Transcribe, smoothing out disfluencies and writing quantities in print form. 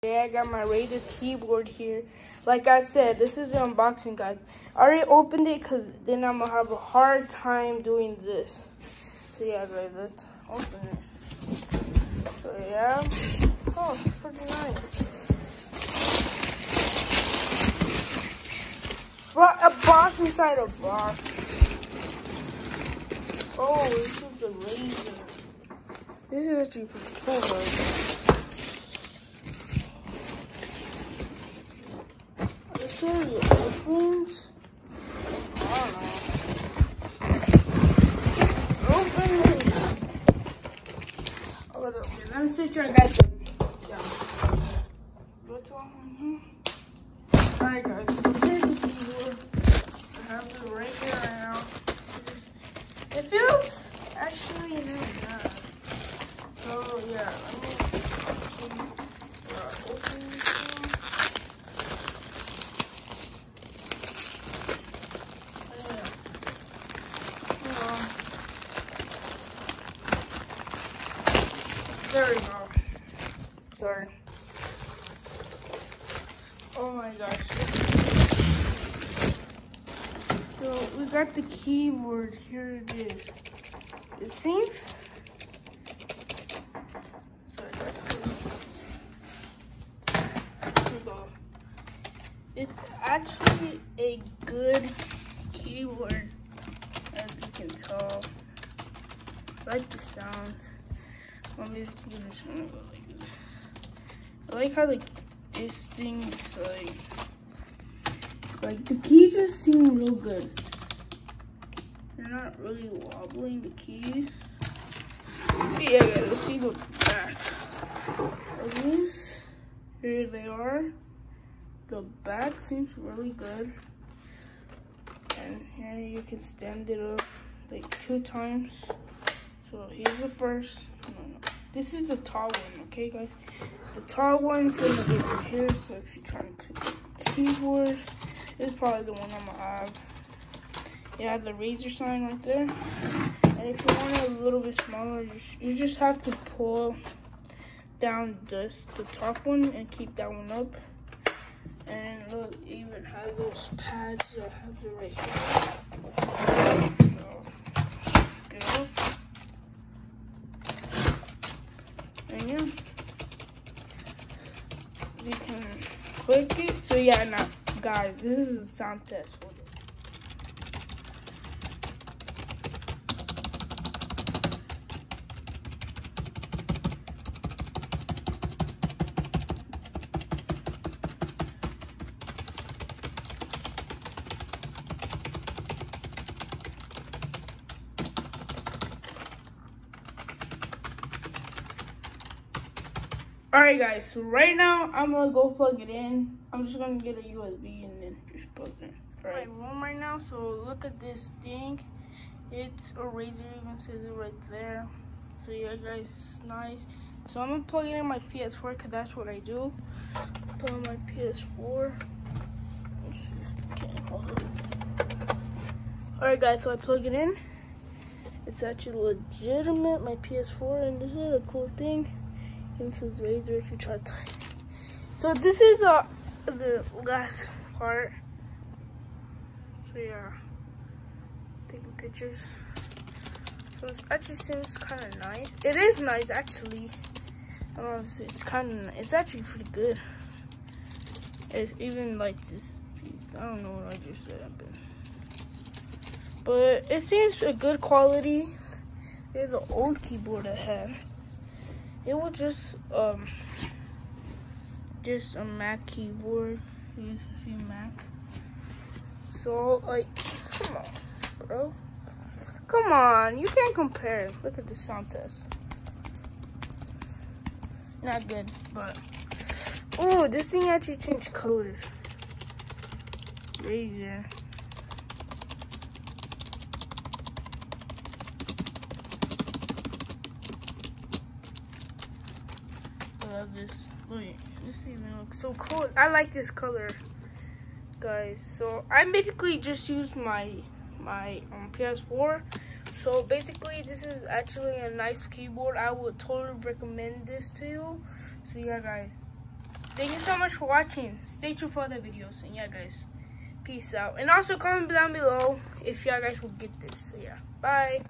Yeah, I got my Razer keyboard here. Like I said, this is the unboxing, guys. I already opened it because then I'm going to have a hard time doing this. So yeah, guys, let's open it. So yeah. Oh, it's pretty nice. A box inside a box. Oh, this is the Razer. This is actually pretty cool, guys. This is the opens. I don't know. Open it. Oh, okay, let me switch your guys. Yeah. Alright, guys. So here's the keyboard. I have it right here right now. It feels actually really good. So yeah, let me open this thing. There we go. Sorry. Oh my gosh. So we got the keyboard. Here it is. It seems. It's actually a good keyboard, as you can tell. I like the sound. Let me give this one a go like this. I like how this thing is like the keys just seem real good. They're not really wobbling, the keys. Yeah, let's see the back. Like this. Here they are. The back seems really good. And here you can stand it up like 2 times. So here's the first. No. This is the tall one, okay, guys? The tall one's gonna be right here. So if you're trying to click the keyboard, this is probably the one I'm gonna have. Yeah, the Razer sign right there. And if you want it a little bit smaller, you just have to pull down the top one and keep that one up. And look, it even has those pads that have it right here. So, get up. And yeah, you can click it. So yeah, now guys, this is a sound test. Alright guys, so right now I'm gonna go plug it in. I'm just gonna get a USB and then just plug it in. Alright, my room right now, so look at this thing. It's a Razer, even says it right there. So yeah guys, it's nice. So I'm gonna plug it in my PS4 because that's what I do. Put on my PS4. Alright guys, so I plug it in. It's actually legitimate, my PS4, and this is a cool thing. This is Razer if you try to. So this is the last part. So yeah, taking pictures. So it actually seems kind of nice. It is nice actually. I don't know, it's actually pretty good. It even like this piece. I don't know what I just said, but it seems a good quality. There's the old keyboard I had. It was just a Mac keyboard. You see Mac. So like, come on, bro. Come on, you can't compare. Look at the sound test. Not good, but oh, this thing actually changed colors. Razer. I love this. Look, this even looks so cool. I like this color, guys. So I basically just use my PS4. So basically, this is actually a nice keyboard. I would totally recommend this to you. So yeah, guys. thank you so much for watching. Stay tuned for other videos. And yeah, guys, peace out. And also comment down below if y'all guys will get this. So yeah, bye.